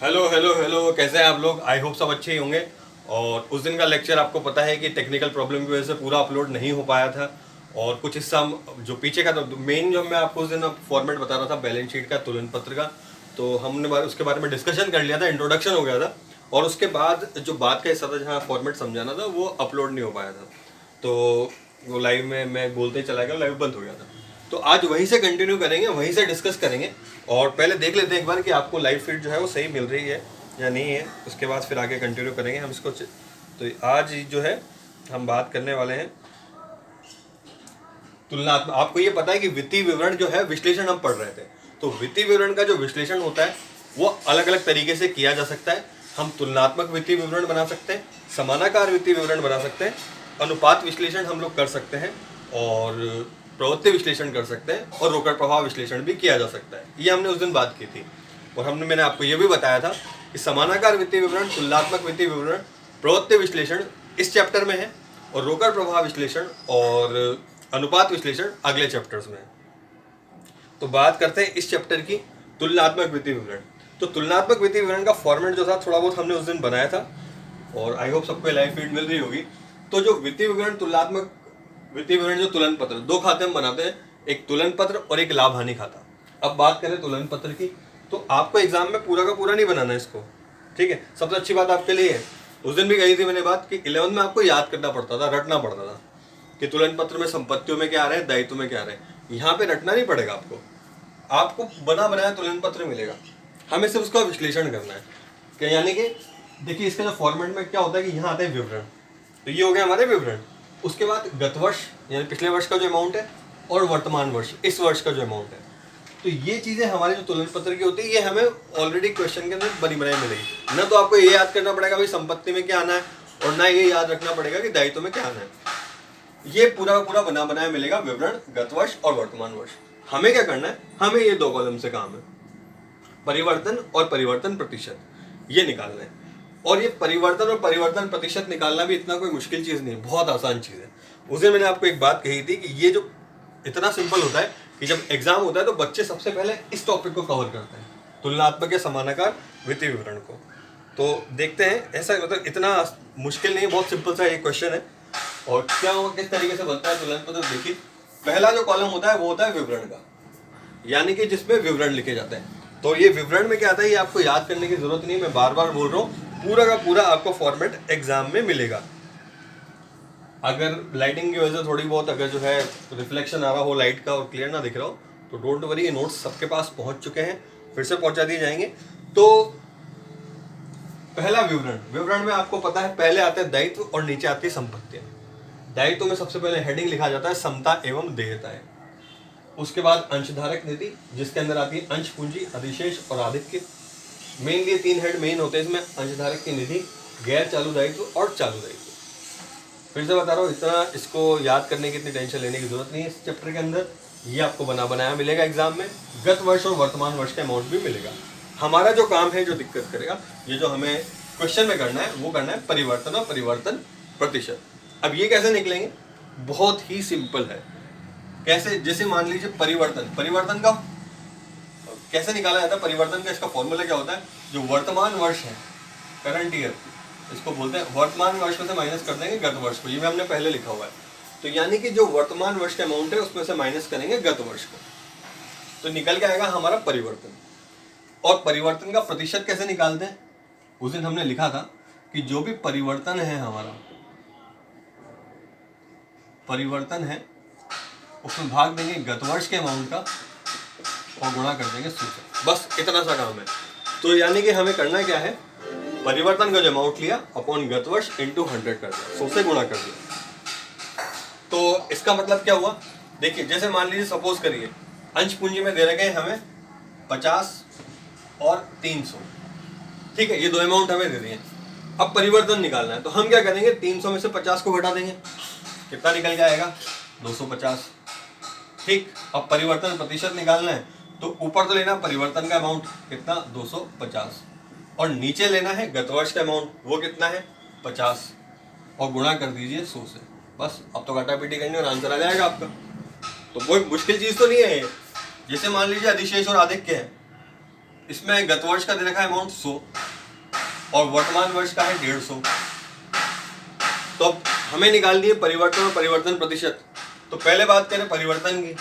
Hello hello hello, कैसे हैं आप लोग? आई होप सब अच्छे ही होंगे। और उस दिन का लेक्चर आपको पता है कि टेक्निकल प्रॉब्लम की वजह से पूरा अपलोड नहीं हो पाया था। और कुछ हिस्सा जो पीछे का तो मेन जो मैं आपको उस दिन फॉर्मेट बता रहा था बैलेंस शीट का, तुलन पत्र का, तो हमने उसके बारे में डिस्कशन कर लिया था, इंट्रोडक्शन हो गया था। और उसके बाद जो बात का हिस्सा था जहाँ फॉर्मेट समझाना था वो अपलोड नहीं हो पाया था। तो वो लाइव में मैं बोलते ही चला गया, लाइव बंद हो गया था। तो आज वहीं से कंटिन्यू करेंगे, वहीं से डिस्कस करेंगे। और पहले देख लेते हैं एक बार कि आपको लाइव फीड जो है वो सही मिल रही है या नहीं है, उसके बाद फिर आगे कंटिन्यू करेंगे हम इसको। तो आज जो है हम बात करने वाले हैं तुलनात्मक। आपको ये पता है कि वित्तीय विवरण जो है विश्लेषण हम पढ़ रहे थे, तो वित्तीय विवरण का जो विश्लेषण होता है वो अलग अलग तरीके से किया जा सकता है। हम तुलनात्मक वित्तीय विवरण बना सकते हैं, समानाकार वित्तीय विवरण बना सकते हैं, अनुपात विश्लेषण हम लोग कर सकते हैं, और प्रवृत्ति विश्लेषण कर सकते हैं, और रोकड़ प्रभाव विश्लेषण भी किया जा सकता है। ये हमने उस दिन बात की थी। और मैंने आपको ये भी बताया था कि समानाकार वित्तीय विवरण, तुलनात्मक वित्तीय विवरण, प्रवृत्ति विश्लेषण इस चैप्टर में है, और रोकड़ प्रभाव विश्लेषण और अनुपात विश्लेषण अगले चैप्टर्स में है। तो बात करते हैं इस चैप्टर की, तुलनात्मक वित्तीय विवरण। तो तुलनात्मक वित्तीय विवरण का फॉर्मेट जो था थोड़ा बहुत हमने उस दिन बनाया था, और आई होप सबको लाइव फीड मिल रही होगी। तो जो वित्तीय विवरण, तुलनात्मक वित्तीय विवरण, जो तुलन पत्र, दो खाते हम बनाते हैं, एक तुलन पत्र और एक लाभ हानि खाता। अब बात करें तुलन पत्र की, तो आपको एग्जाम में पूरा का पूरा नहीं बनाना है इसको, ठीक है। सबसे अच्छी बात आपके लिए है, उस दिन भी कही थी मैंने बात कि 11th में आपको याद करना पड़ता था, रटना पड़ता था कि तुलन पत्र में संपत्तियों में क्या आ रहा है, दायित्व में क्या आ रहा है। यहाँ पे रटना नहीं पड़ेगा आपको बना बनाया तुलन पत्र मिलेगा, हमें सिर्फ उसका विश्लेषण करना है। क्या यानी कि देखिए इसका जो फॉर्मेट में क्या होता है कि यहाँ आते हैं विवरण, तो ये हो गया हमारे विवरण। उसके बाद गत वर्ष यानी पिछले वर्ष का जो अमाउंट है, और वर्तमान वर्ष इस वर्ष का जो अमाउंट है। तो ये चीजें हमारे जो तुलन पत्र की होती है, ये हमें ऑलरेडी क्वेश्चन के अंदर बनी बनाई मिलेगी। ना तो आपको ये याद करना पड़ेगा भाई संपत्ति में क्या आना है, और ना ये याद रखना पड़ेगा कि दायित्व में क्या आना है। ये पूरा पूरा बना बनाया मिलेगा, विवरण, गत वर्ष और वर्तमान वर्ष। हमें क्या करना है, हमें ये दो कॉलम से काम है, परिवर्तन और परिवर्तन प्रतिशत, ये निकालना है। और ये परिवर्तन और परिवर्तन प्रतिशत निकालना भी इतना कोई मुश्किल चीज नहीं है, बहुत आसान चीज है। उस दिन मैंने आपको एक बात कही थी कि ये जो इतना सिंपल होता है कि जब एग्जाम होता है तो बच्चे सबसे पहले इस टॉपिक को कवर करते हैं, तुलनात्मक या समानाकार वित्तीय विवरण को। तो देखते हैं, ऐसा मतलब इतना मुश्किल नहीं, बहुत सिंपल सा एक क्वेश्चन है। और क्या होगा, किस तरीके से बनता है तुलन पत्र, देखिए पहला जो कॉलम होता है वो होता है विवरण का, यानी कि जिसमें विवरण लिखे जाते हैं। तो ये विवरण में क्या आता है, ये आपको याद करने की जरूरत नहीं, मैं बार बार बोल रहा हूँ, पूरा का पूरा आपको फॉर्मेट एग्जाम में मिलेगा। अगर लाइटिंग की वजह से थोड़ी बहुत अगर जो है रिफ्लेक्शन आ रहा हो लाइट का और क्लियर ना दिख रहा हो, तो डोंट वरी, ये नोट्स सबके पास पहुंच चुके हैं, फिर से पहुंचा दिए जाएंगे। तो पहला विवरण, विवरण में आपको पता है पहले आते हैं दायित्व और नीचे आती है संपत्तियां। दायित्व में सबसे पहले हेडिंग लिखा जाता है समता एवं देयताएं। उसके बाद अंशधारक नीति, जिसके अंदर आती है अंश पूंजी, अधिशेष और आधिक्य। मेनली 3 हेड मेन होते हैं इसमें, अंशधारक की निधि, गैर चालू दायित्व और चालू दायित्व। फिर से बता रहा हूँ, इतना इसको याद करने की इतनी टेंशन लेने की जरूरत नहीं है। इस चैप्टर के अंदर ये आपको बना बनाया मिलेगा एग्जाम में, गत वर्ष और वर्तमान वर्ष का अमाउंट भी मिलेगा। हमारा जो काम है, जो दिक्कत करेगा, ये जो हमें क्वेश्चन में करना है वो करना है परिवर्तन और परिवर्तन प्रतिशत। अब ये कैसे निकलेंगे, बहुत ही सिंपल है। कैसे, जैसे मान लीजिए परिवर्तन का कैसे निकाला जाता है, परिवर्तन का इसका फॉर्मूला क्या होता है, जो वर्तमान वर्ष है, करंट ईयर, इसको बोलते हैं, वर्तमान वर्ष में से माइनस कर देंगे गत वर्ष को, ये भी हमने पहले लिखा हुआ है। तो यानी कि जो वर्तमान वर्ष का अमाउंट है उसमें से माइनस करेंगे गत वर्ष को, तो निकल के आएगा हमारा परिवर्तन। और परिवर्तन का प्रतिशत कैसे निकालते हैं, उस दिन हमने लिखा था कि जो भी परिवर्तन है हमारा, परिवर्तन है, उसमें भाग देंगे गत वर्ष के अमाउंट का और गुणा कर देंगे 100 से। बस इतना सा काम है। तो यानी कि हमें करना क्या है, परिवर्तन का जो अमाउंट लिया अपॉन गत वर्ष इंटू 100 कर दिया, 100 से गुणा कर दिया। तो इसका मतलब क्या हुआ, देखिए जैसे मान लीजिए सपोज करिए अंश पूंजी में दे रखे हैं हमें 50 और 300, ठीक है, ये दो अमाउंट हमें दे दिए। अब परिवर्तन निकालना है, तो हम क्या करेंगे, 300 में से 50 को घटा देंगे, कितना निकल के आएगा, 250, ठीक। अब परिवर्तन प्रतिशत निकालना है, तो ऊपर तो लेना परिवर्तन का अमाउंट कितना, 250, और नीचे लेना है गत वर्ष का अमाउंट, वो कितना है 50, और गुणा कर दीजिए 100 से। बस अब तो काटापीटी करनी और आंसर आ जाएगा आपका। तो कोई मुश्किल चीज तो नहीं है ये। जैसे मान लीजिए अधिशेष और आधिक्य है, इसमें गत वर्ष का दे रखा है अमाउंट 100 और वर्तमान वर्ष का है 150। तो अब हमें निकालनी है परिवर्तन और परिवर्तन प्रतिशत। तो पहले बात करें परिवर्तन की,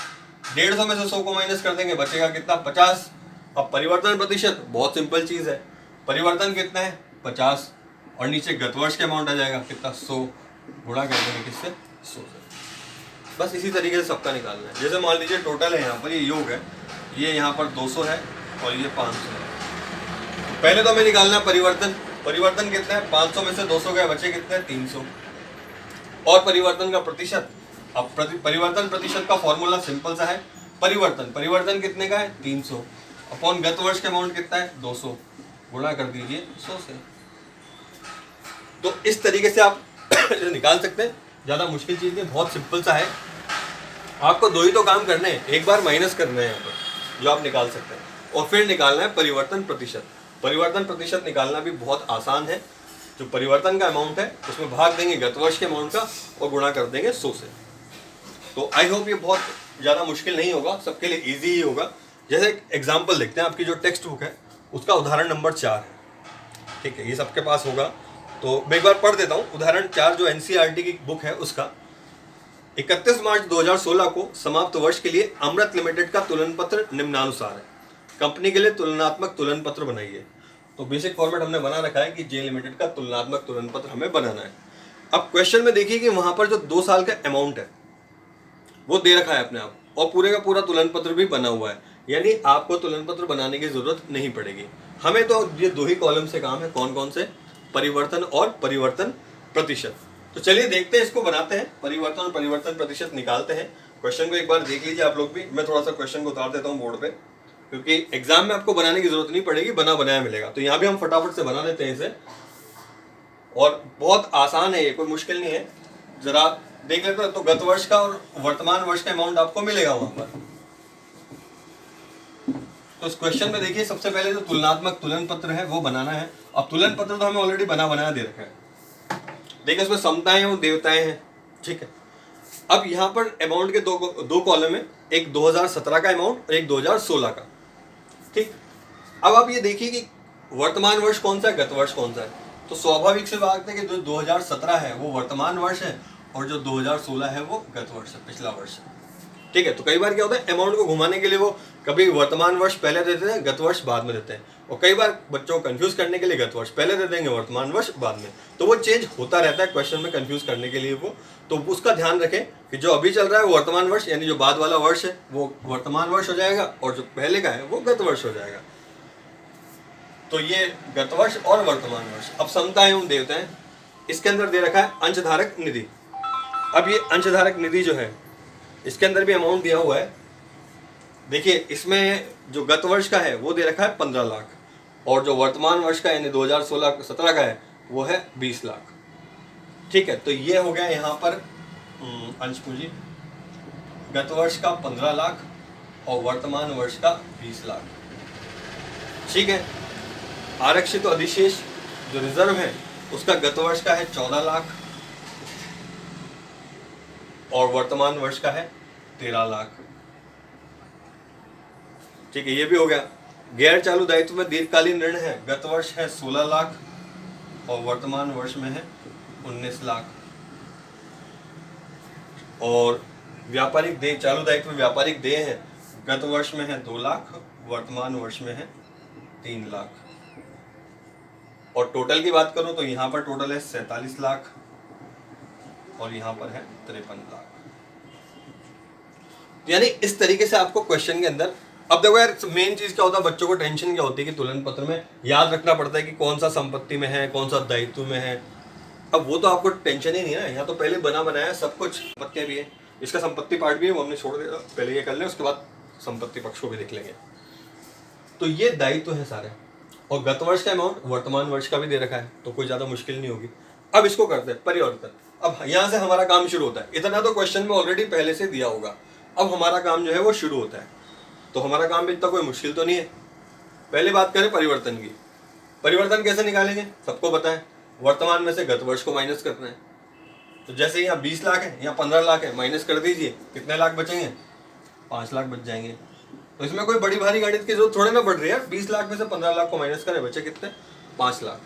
150 में से 100 को माइनस कर देंगे, बचेगा कितना 50। अब परिवर्तन प्रतिशत बहुत सिंपल चीज है, परिवर्तन कितना है 50 और नीचे गत वर्ष के अमाउंट आ जाएगा कितना 100, गुणा कर देंगे किससे 100 से। बस इसी तरीके से सबका निकालना है। जैसे मान लीजिए टोटल है यहाँ पर, ये योग है, ये यहाँ पर 200 है और ये 500 है। पहले तो हमें निकालना है परिवर्तन। परिवर्तन कितना है 500 में से 200 गए, बचे कितने 300। और परिवर्तन का प्रतिशत, अब परिवर्तन प्रतिशत का फॉर्मूला सिंपल सा है, परिवर्तन कितने का है 300 अपॉन गत वर्ष के अमाउंट कितना है 200, गुणा कर दीजिए 100 से। तो इस तरीके से आप निकाल सकते हैं, ज्यादा मुश्किल चीज नहीं, बहुत सिंपल सा है। आपको दो ही तो काम करने हैं, एक बार माइनस करना है यहाँ पर जो आप निकाल सकते हैं, और फिर निकालना है परिवर्तन प्रतिशत। परिवर्तन प्रतिशत निकालना भी बहुत आसान है। जो परिवर्तन का अमाउंट है उसमें भाग देंगे गत वर्ष के अमाउंट का और गुणा कर देंगे 100 से। तो आई होप ये बहुत ज़्यादा मुश्किल नहीं होगा, सबके लिए इजी ही होगा। जैसे एक एग्जाम्पल देखते हैं, आपकी जो टेक्स्ट बुक है उसका उदाहरण नंबर 4 है, ठीक है, ये सबके पास होगा। तो मैं एक बार पढ़ देता हूँ उदाहरण 4 जो NCERT की बुक है उसका। 31 मार्च 2016 को समाप्त वर्ष के लिए अमृत लिमिटेड का तुलन पत्र निम्नानुसार है। कंपनी के लिए तुलनात्मक तुलन पत्र बनाइए। तो बेसिक फॉर्मेट हमने बना रखा है कि जे लिमिटेड का तुलनात्मक तुलन पत्र हमें बनाना है। अब क्वेश्चन में देखिए कि वहां पर जो 2 साल का अमाउंट है वो दे रखा है अपने आप, और पूरे का पूरा तुलन पत्र भी बना हुआ है, यानी आपको तुलन पत्र बनाने की जरूरत नहीं पड़ेगी। हमें तो ये 2 ही कॉलम से काम है, कौन कौन से, परिवर्तन और परिवर्तन प्रतिशत। तो चलिए देखते हैं, इसको बनाते हैं, परिवर्तन और परिवर्तन प्रतिशत निकालते हैं। क्वेश्चन को एक बार देख लीजिए आप लोग भी, मैं थोड़ा सा क्वेश्चन को उतार देता हूँ बोर्ड पे, क्योंकि एग्जाम में आपको बनाने की जरूरत नहीं पड़ेगी, बना बनाया मिलेगा। तो यहाँ भी हम फटाफट से बना लेते हैं इसे, और बहुत आसान है ये, कोई मुश्किल नहीं है। जरा देख लेते हैं। तो गत वर्ष का और वर्तमान वर्ष का अमाउंट आपको मिलेगा वहां पर। तो इस क्वेश्चन में देखिए सबसे पहले जो तुलनात्मक तुलन पत्र है वो बनाना है। अब तुलन पत्र तो हमें ऑलरेडी बना बनाया दे रखा है, देखिए इसमें समताएं और देवताएं हैं, ठीक है। अब यहाँ पर अमाउंट के दो कॉलम है, एक 2017 का अमाउंट और एक 2016 का, ठीक। अब आप ये देखिए कि वर्तमान वर्ष कौन सा है, गत वर्ष कौन सा है। तो स्वाभाविक से बात है कि जो 2017 है वो वर्तमान वर्ष है और जो 2016 है वो गत वर्ष है, पिछला वर्ष है, ठीक है। तो कई बार क्या होता है, अमाउंट को घुमाने के लिए वो कभी वर्तमान वर्ष पहले देते हैं, गत वर्ष बाद में देते हैं, और कई बार बच्चों को कंफ्यूज करने के लिए गत वर्ष पहले दे देंगे, वर्तमान वर्ष बाद में। तो वो चेंज होता रहता है क्वेश्चन में कंफ्यूज करने के लिए वो। तो उसका ध्यान रखें कि जो अभी चल रहा है वो वर्तमान वर्ष, यानी जो बाद वाला वर्ष है वो वर्तमान वर्ष हो जाएगा, और जो पहले का है वो गत वर्ष हो जाएगा। तो ये गत वर्ष और वर्तमान वर्ष। अब समताएं एवं देवताएं, इसके अंदर दे रखा है अंशधारक निधि। अब ये अंशधारक निधि जो है इसके अंदर भी अमाउंट दिया हुआ है। देखिए इसमें जो गत वर्ष का है वो दे रखा है 15 लाख, और जो वर्तमान वर्ष का यानी 2016-17 का है वो है 20 लाख, ठीक है। तो ये हो गया यहाँ पर अंश पूंजी, गत वर्ष का 15 लाख और वर्तमान वर्ष का 20 लाख, ठीक है। आरक्षित अधिशेष जो रिजर्व है उसका गत वर्ष का है 14 लाख और वर्तमान वर्ष का है 13 लाख, ठीक है। ये भी हो गया। गैर चालू दायित्व में दीर्घकालीन ऋण है, गत वर्ष है 16 लाख और वर्तमान वर्ष में है 19 लाख। और व्यापारिक देय, चालू दायित्व में व्यापारिक देय है, गत वर्ष में है 2 लाख, वर्तमान वर्ष में है 3 लाख। और टोटल की बात करूं तो यहाँ पर टोटल है 47 लाख और यहाँ पर है 53 लाख। यानी इस तरीके से आपको क्वेश्चन के अंदर, अब देखो यार मेन चीज क्या होता है, बच्चों को टेंशन क्या होती है कि तुलन पत्र में याद रखना पड़ता है कि कौन सा संपत्ति में है, कौन सा दायित्व में है। अब वो तो आपको टेंशन ही नहीं है, यहाँ तो पहले बना बनाया सब कुछ, संपत्तियां भी है, इसका संपत्ति पार्ट भी है वो हमने छोड़ दिया, पहले ये कर ले, उसके बाद संपत्ति पक्ष को भी देख लेंगे। तो ये दायित्व है सारे, और गत वर्ष का अमाउंट वर्तमान वर्ष का भी दे रखा है, तो कोई ज्यादा मुश्किल नहीं होगी। अब इसको करते हैं परिवर्तन। अब यहाँ से हमारा काम शुरू होता है, इतना तो क्वेश्चन में ऑलरेडी पहले से दिया होगा, अब हमारा काम जो है वो शुरू होता है। तो हमारा काम भी इतना कोई मुश्किल तो नहीं है। पहले बात करें परिवर्तन की। परिवर्तन कैसे निकालेंगे, सबको पता है, वर्तमान में से गत वर्ष को माइनस करना है। तो जैसे यहाँ 20 लाख है, यहाँ 15 लाख है, माइनस कर दीजिए, कितने लाख बचेंगे, 5 लाख बच जाएंगे। तो इसमें कोई बड़ी भारी गणित की जरूरत थोड़ी ना पड़ रही है। 20 लाख में से 15 लाख को माइनस करें, बचे कितने? 5 लाख।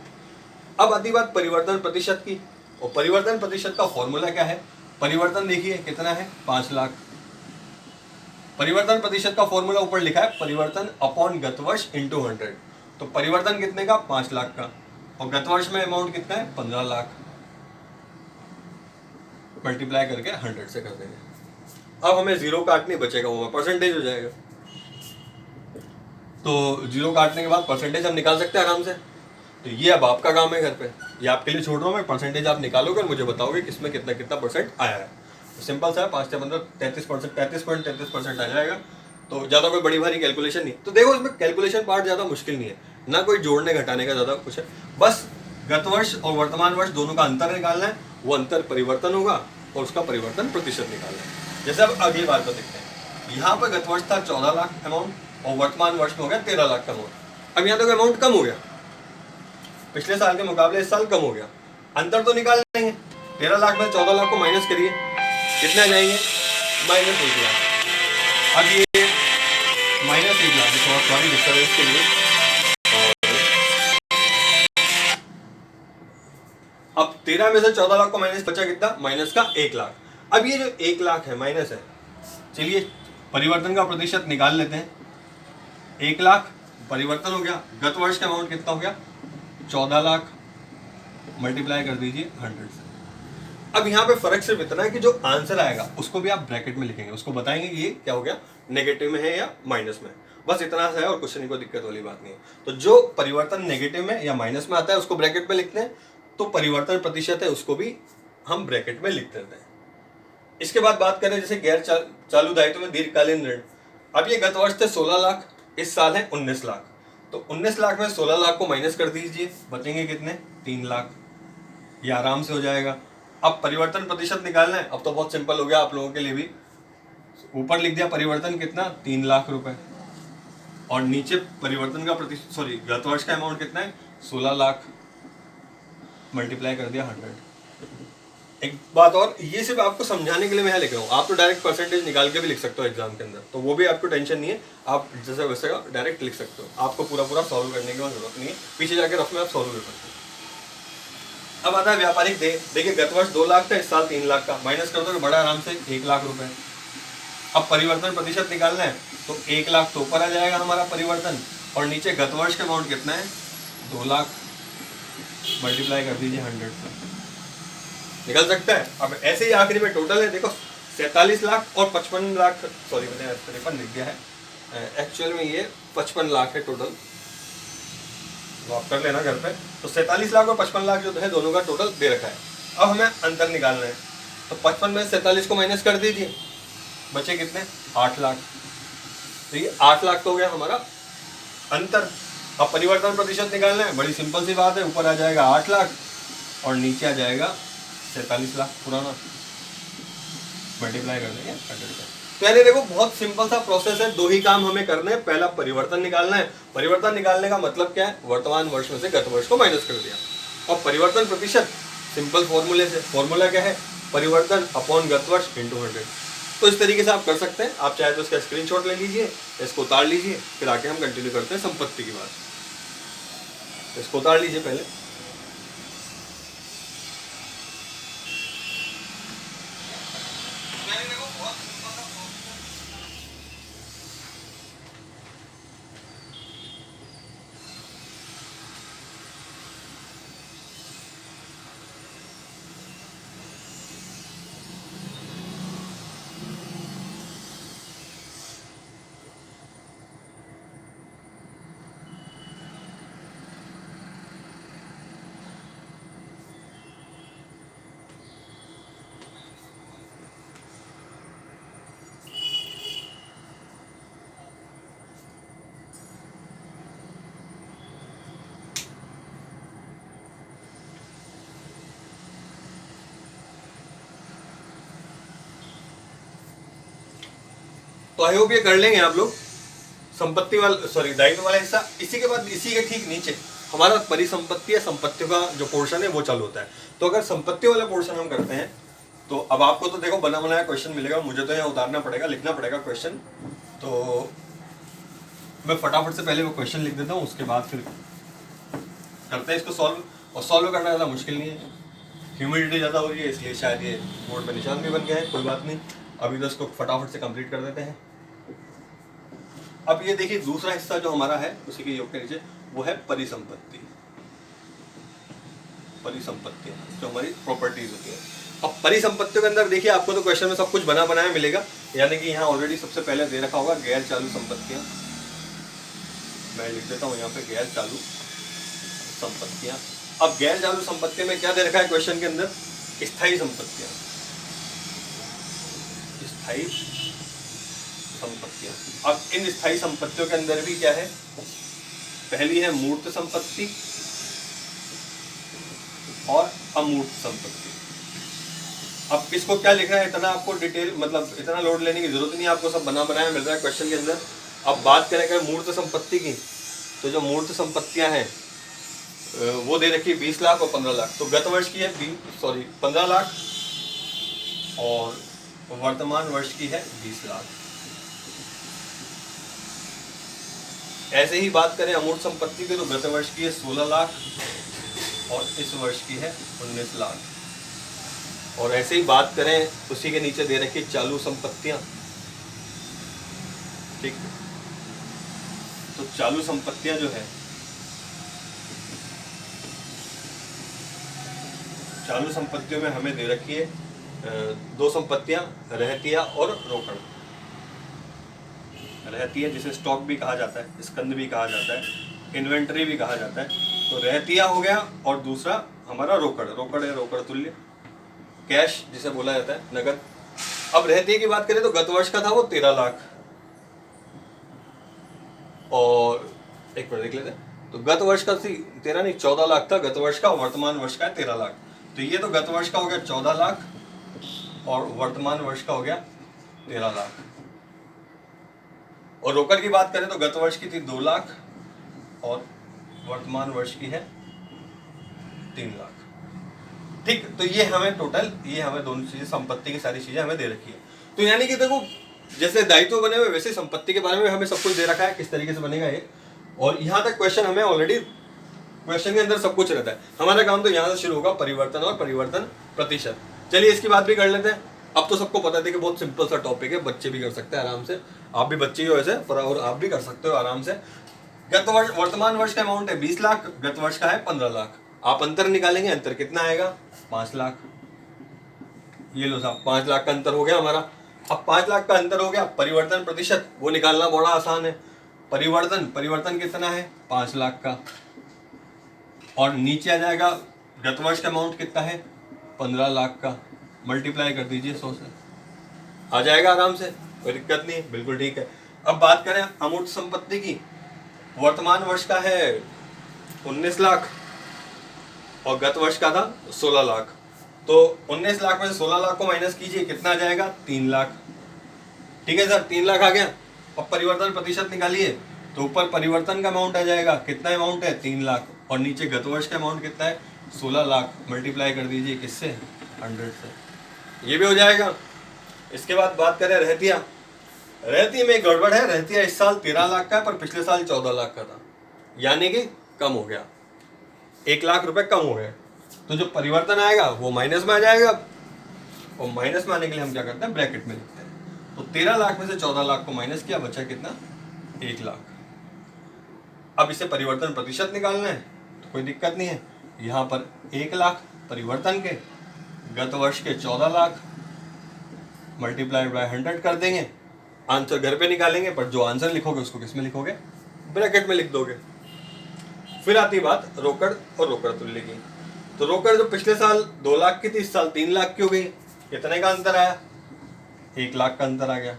अब आती बात परिवर्तन प्रतिशत की, और परिवर्तन प्रतिशत का फॉर्मूला क्या है? परिवर्तन देखिए कितना है? 5 लाख। परिवर्तन प्रतिशत का फॉर्मूला ऊपर लिखा है, परिवर्तन अपॉन गत वर्ष इंटू 100। तो परिवर्तन कितने का? 5 लाख का, और गत वर्ष में अमाउंट कितना है? 15 लाख। मल्टीप्लाई करके 100 से कर देंगे। अब हमें जीरो काटने बचेगा, वो परसेंटेज हो जाएगा। तो जीरो काटने के बाद परसेंटेज हम निकाल सकते हैं आराम से। तो ये अब आपका काम है घर पे, ये आपके लिए छोड़ रहा हूँ मैं। परसेंटेज आप निकालोगे और मुझे बताओगे किसमें कितना कितना परसेंट आया है। तो सिंपल सा है, 5 से 15 33%, 33.33% आ जाएगा। तो ज़्यादा कोई बड़ी भारी कैलकुलेशन नहीं। तो देखो इसमें कैलकुलेशन पार्ट ज़्यादा मुश्किल नहीं है, ना कोई जोड़ने घटाने का ज़्यादा कुछ है। बस गत वर्ष और वर्तमान वर्ष दोनों का अंतर निकालना है, वो अंतर परिवर्तन होगा और उसका परिवर्तन प्रतिशत निकालना है। जैसे अब अगली बात को देखते हैं। यहाँ पर गत वर्ष था 14 लाख अमाउंट और वर्तमान वर्ष में हो गया 13 लाख का अमाउंट। अब यहाँ तक अमाउंट कम हो गया, पिछले साल के मुकाबले इस साल कम हो गया। अंतर तो निकाल लेंगे। 13 लाख में 14 लाख को माइनस करिए, कितना जाएंगे? -1 लाख। अब ये -1 लाख, थोड़ा सॉरी डिस्टर्बेंस के लिए। अब 13 में से 14 लाख को माइनस बचा कितना? माइनस का 1 लाख। अब ये जो 1 लाख है माइनस है, चलिए परिवर्तन का प्रतिशत निकाल लेते हैं। 1 लाख परिवर्तन हो गया, गत वर्ष का अमाउंट कितना हो गया? 14 लाख। मल्टीप्लाई कर दीजिए 100 से। अब यहाँ पे फर्क सिर्फ इतना है कि जो आंसर आएगा उसको भी आप ब्रैकेट में लिखेंगे, उसको बताएंगे कि ये क्या हो गया, नेगेटिव में है या माइनस में। बस इतना सा है और कुछ नहीं, कोई दिक्कत वाली बात नहीं है। तो जो परिवर्तन नेगेटिव में या माइनस में आता है उसको ब्रैकेट में लिखते हैं, तो परिवर्तन प्रतिशत है उसको भी हम ब्रैकेट में लिख देते हैं। इसके बाद बात करें जैसे गैर चालू दायित्व में दीर्घकालीन ऋण। अब ये गत वर्ष थे 16 लाख, इस साल है 19 लाख। तो 19 लाख में 16 लाख को माइनस कर दीजिए, बचेंगे कितने? 3 लाख। ये आराम से हो जाएगा। अब परिवर्तन प्रतिशत निकालना है, अब तो बहुत सिंपल हो गया आप लोगों के लिए भी। ऊपर लिख दिया परिवर्तन कितना? 3 लाख रुपए, और नीचे परिवर्तन का प्रतिशत, सॉरी गत वर्ष का अमाउंट कितना है? 16 लाख। मल्टीप्लाई कर दिया 100। एक बात और, ये सिर्फ आपको समझाने के लिए मैं लिख रहा हूँ, आप तो डायरेक्ट परसेंटेज निकाल के भी लिख सकते हो एग्जाम के अंदर, तो वो भी आपको टेंशन नहीं है, आप जैसे वैसे का डायरेक्ट लिख सकते हो। आपको पूरा सॉल्व करने की जरूरत नहीं है, पीछे जाके रफ में आप सॉल्व कर सकते हो। अब आता है व्यापारिक देय। देखिए गत वर्ष 2 लाख था, इस साल 3 लाख का, माइनस कर दो बड़ा आराम से 1 लाख रुपए। अब परिवर्तन प्रतिशत निकालना है, तो 1 लाख तो ऊपर आ जाएगा हमारा परिवर्तन, और नीचे गत वर्ष का अमाउंट कितना है? 2 लाख। मल्टीप्लाई कर दीजिए 100 से, निकल सकता है। अब ऐसे ही आखिरी में टोटल है, देखो 47 लाख और 55 लाख, सॉरी मैंने 53 लिख दिया है, एक्चुअल में ये 55 लाख है टोटल, आप कर लेना घर पे। तो 47 लाख और 55 लाख जो है दोनों का टोटल दे रखा है। अब हमें अंतर निकालना है, तो 55 में 47 को माइनस कर दीजिए, बचे कितने? 8 लाख। तो ये 8 लाख तो हो गया हमारा अंतर। अब परिवर्तन प्रतिशत निकालना है, बड़ी सिंपल सी बात है, ऊपर आ जाएगा 8 लाख और नीचे आ जाएगा 47 लाख पुराना। मल्टीप्लाई कर देंगे 100 से। तो यानी देखो बहुत सिंपल सा प्रोसेस है, 2 ही काम हमें करने हैं। पहला परिवर्तन निकालना है, परिवर्तन निकालने का मतलब क्या है? वर्तमान वर्ष में से गत वर्ष को माइनस कर दिया। और परिवर्तन प्रतिशत सिंपल फॉर्मूले से, फॉर्मूला क्या है? परिवर्तन अपॉन गत वर्ष इंटू 100। तो इस तरीके से आप कर सकते हैं। आप चाहे तो इसका स्क्रीनशॉट ले लीजिए, इसको उतार लीजिए, फिर आके हम कंटिन्यू करते हैं संपत्ति की बात। इसको उतार लीजिए पहले। तो आई होप ये कर लेंगे आप लोग। संपत्ति वाला, सॉरी दायित्व वाला हिस्सा, इसी के बाद इसी के ठीक नीचे हमारा परिसंपत्ति या संपत्तियों का जो पोर्शन है वो चालू होता है। तो अगर संपत्ति वाला पोर्शन हम करते हैं, तो अब आपको तो देखो बना बनाया क्वेश्चन मिलेगा, मुझे तो यहाँ उतारना पड़ेगा, लिखना पड़ेगा क्वेश्चन। तो मैं फटाफट से पहले वो क्वेश्चन लिख देता हूँ, उसके बाद फिर करते हैं इसको सॉल्व। और सॉल्व करना ज़्यादा मुश्किल नहीं है, ह्यूमिडिटी ज़्यादा हो रही है इसलिए शायद ये बोर्ड पे निशान भी बन गया है, कोई बात नहीं। अभी तो इसको फटाफट से कंप्लीट कर देते हैं। अब ये देखिए दूसरा हिस्सा जो हमारा है उसी के योग के नीचे, वो है परिसंपत्ति। परिसंपत्तियां जो हमारी प्रॉपर्टीज होती है। अब परिसंपत्तियों के अंदर देखिए आपको तो क्वेश्चन में सब कुछ बना बनाया मिलेगा, यानी कि यहाँ ऑलरेडी सबसे पहले दे रखा होगा गैर चालू संपत्तियां। मैं लिख देता हूँ यहाँ पे गैर चालू संपत्तियां। अब गैर चालू संपत्ति में क्या दे रखा है क्वेश्चन के अंदर? स्थायी संपत्तियां। स्थायी संपत्तियां। अब इन स्थायी संपत्तियों के अंदर भी क्या है? पहली है मूर्त संपत्ति और अमूर्त संपत्ति। अब किसको क्या लिखना है इतना आपको डिटेल, मतलब इतना लोड लेने की जरूरत नहीं है, आपको सब बना बनाया मिल रहा है क्वेश्चन के अंदर। अब बात करें मूर्त संपत्ति की, तो जो मूर्त संपत्तियां हैं वो दे रखी है 20 लाख और 15 लाख। तो गत वर्ष की है 15 लाख और वर्तमान वर्ष की है 20 लाख। ऐसे ही बात करें अमूर्त संपत्ति की, तो गत वर्ष की है 16 लाख और इस वर्ष की है 19 लाख। और ऐसे ही बात करें उसी के नीचे दे रखी चालू संपत्तियां। ठीक, तो चालू संपत्तियां जो है, चालू संपत्तियों में हमें दे रखी है दो संपत्तियां, रहतिया और रोकड़। रहतिया जिसे स्टॉक भी कहा जाता है, स्कंद भी कहा जाता है, इन्वेंटरी भी कहा जाता है। तो रहतिया हो गया और दूसरा हमारा रोकड़। रोकड़ है रोकड़ तुल्य, कैश जिसे बोला जाता है, नगद। अब रहतिया की बात करें तो गत वर्ष का था वो 13 लाख और एक मिनट देख लेते हैं। तो गत वर्ष का 13 नहीं 14 लाख था गत वर्ष का, वर्तमान वर्ष का है 13 लाख। तो ये तो गत वर्ष का हो गया 14 लाख और वर्तमान वर्ष का हो गया 13 लाख। और रोकड़ की बात करें तो गत वर्ष की थी 2 लाख और वर्तमान वर्ष की है 3 लाख। ठीक, तो ये हमें टोटल, ये हमें दोनों चीजें, संपत्ति की सारी चीजें हमें दे रखी है। तो यानी कि देखो जैसे दायित्व बने हुए वैसे संपत्ति के बारे में हमें सब कुछ दे रखा है, किस तरीके से बनेगा ये। और यहाँ तक क्वेश्चन हमें ऑलरेडी, क्वेश्चन के अंदर सब कुछ रहता है। हमारा काम तो यहाँ से शुरू होगा, परिवर्तन और परिवर्तन प्रतिशत। चलिए इसकी बात भी कर लेते हैं। अब तो सबको पता है कि बहुत सिंपल सा टॉपिक है, बच्चे भी कर सकते हैं आराम से। आप भी बच्चे ही हो ऐसे, और आप भी कर सकते हो आराम से। गत वर्ष, वर्तमान वर्ष का अमाउंट है 20 लाख, गत वर्ष का है 15 लाख। आप अंतर निकालेंगे, अंतर कितना आएगा? 5 लाख। ये लो साहब 5 लाख का अंतर हो गया हमारा। अब 5 लाख का अंतर हो गया, परिवर्तन प्रतिशत वो निकालना बड़ा आसान है। परिवर्तन कितना है? 5 लाख का। और नीचे आ जाएगा गत वर्ष का अमाउंट कितना है? 15 लाख का। मल्टीप्लाई कर दीजिए 100 से, आ जाएगा आराम से, कोई दिक्कत नहीं, बिल्कुल ठीक है। अब बात करें अमूर्त संपत्ति की, वर्तमान वर्ष का है 19 लाख और गत वर्ष का था 16 लाख। तो 19 लाख में से 16 लाख को माइनस कीजिए, कितना आ जाएगा? 3 लाख। ठीक है सर, 3 लाख आ गया। अब परिवर्तन प्रतिशत निकालिए, तो ऊपर परिवर्तन का अमाउंट आ जाएगा, कितना अमाउंट है? 3 लाख। और नीचे गत वर्ष का अमाउंट कितना है? 16 लाख। मल्टीप्लाई कर दीजिए किससे? 100 से, ये भी हो जाएगा। इसके बाद बात करें रहतिया। रहती में गड़बड़ है, रहतिया इस साल 13 लाख का है पर पिछले साल 14 लाख का था, यानी कि कम हो गया, 1 लाख रुपए कम हो गए। तो जो परिवर्तन आएगा वो माइनस में आ जाएगा, और माइनस में आने के लिए हम क्या करते हैं? ब्रैकेट में लिखते हैं। तो 13 लाख में से 14 लाख को माइनस किया, बचा कितना? 1 लाख। अब इसे परिवर्तन प्रतिशत निकालना है तो कोई दिक्कत नहीं है। यहाँ पर 1 लाख परिवर्तन के, गत वर्ष के 14 लाख, मल्टीप्लाई बाय 100 कर देंगे। आंसर घर पे निकालेंगे, पर जो आंसर लिखोगे उसको किस में लिखोगे? ब्रैकेट में लिख दोगे। फिर आती बात रोकड़ और रोकड़ तुल्य की। तो रोकड़ जो पिछले साल 2 लाख की थी, इस साल 3 लाख की हो गई। कितने का अंतर आया? 1 लाख का अंतर आ गया।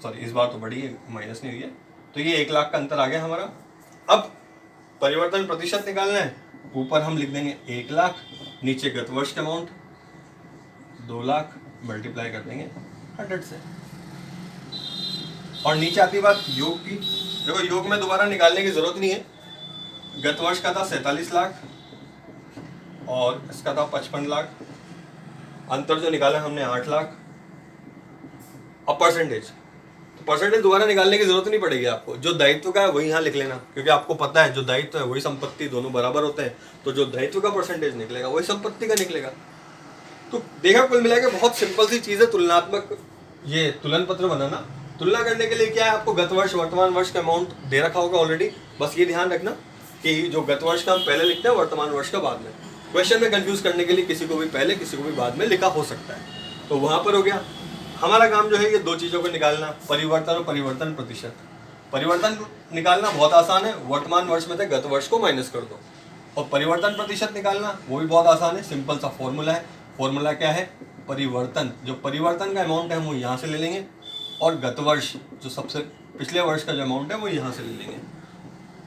सॉरी, इस बार तो बड़ी है, माइनस नहीं हुई है। तो ये 1 लाख का अंतर आ गया हमारा। अब परिवर्तन प्रतिशत निकालना है, ऊपर हम लिख देंगे 1 लाख, नीचे गत वर्ष का अमाउंट 2 लाख, मल्टीप्लाई कर देंगे 100 से। और नीचे आती बात योग की। देखो योग में दोबारा निकालने की जरूरत नहीं है। गत वर्ष का था 47 लाख और इसका था 55 लाख। अंतर जो निकाला हमने 8 लाख। अब परसेंटेज, तो परसेंटेज दोबारा निकालने की जरूरत नहीं पड़ेगी आपको। जो दायित्व का है वही यहाँ लिख लेना, क्योंकि आपको पता है जो दायित्व है वही संपत्ति, दोनों बराबर होते हैं। तो जो दायित्व का परसेंटेज निकलेगा वही संपत्ति का निकलेगा। तो देखा कुल मिला के बहुत सिंपल सी चीज है तुलनात्मक, ये तुलन पत्र बनाना। तुलना करने के लिए क्या है, आपको गत वर्ष वर्तमान वर्ष का अमाउंट दे रखा होगा ऑलरेडी। बस ये ध्यान रखना कि जो गत वर्ष का हम पहले लिखते हैं, वर्तमान वर्ष का बाद में। क्वेश्चन में कंफ्यूज करने के लिए किसी को भी पहले किसी को भी बाद में लिखा हो सकता है। तो वहां पर हो गया हमारा काम जो है ये दो चीजों को निकालना, परिवर्तन और परिवर्तन प्रतिशत। परिवर्तन निकालना बहुत आसान है, वर्तमान वर्ष में से गत वर्ष को माइनस कर दो। और परिवर्तन प्रतिशत निकालना वो भी बहुत आसान है, सिंपल सा फॉर्मूला है। फॉर्मूला क्या है, परिवर्तन, जो परिवर्तन का अमाउंट है वो यहाँ से ले लेंगे, और गत वर्ष जो सबसे पिछले वर्ष का जो अमाउंट है वो यहाँ से ले लेंगे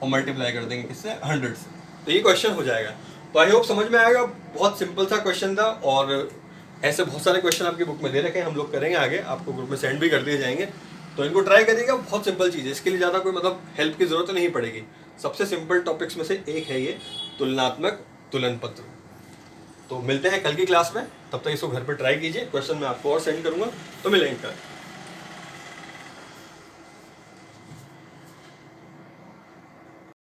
और मल्टीप्लाई कर देंगे किससे, 100 से। तो ये क्वेश्चन हो जाएगा। तो आई होप समझ में आएगा, बहुत सिंपल सा क्वेश्चन था। और ऐसे बहुत सारे क्वेश्चन आपकी बुक में दे रखे हैं, हम लोग करेंगे आगे, आपको ग्रुप में सेंड भी कर दिए जाएंगे। तो इनको ट्राई करिएगा, बहुत सिंपल चीज़ है, इसके लिए ज़्यादा कोई मतलब हेल्प की जरूरत नहीं पड़ेगी। सबसे सिंपल टॉपिक्स में से एक है ये तुलनात्मक तुलन पत्र। तो मिलते हैं कल की क्लास में, तब तक इसको घर पर ट्राई कीजिए। क्वेश्चन मैं आपको और सेंड करूंगा, तो मिलेंगे कल।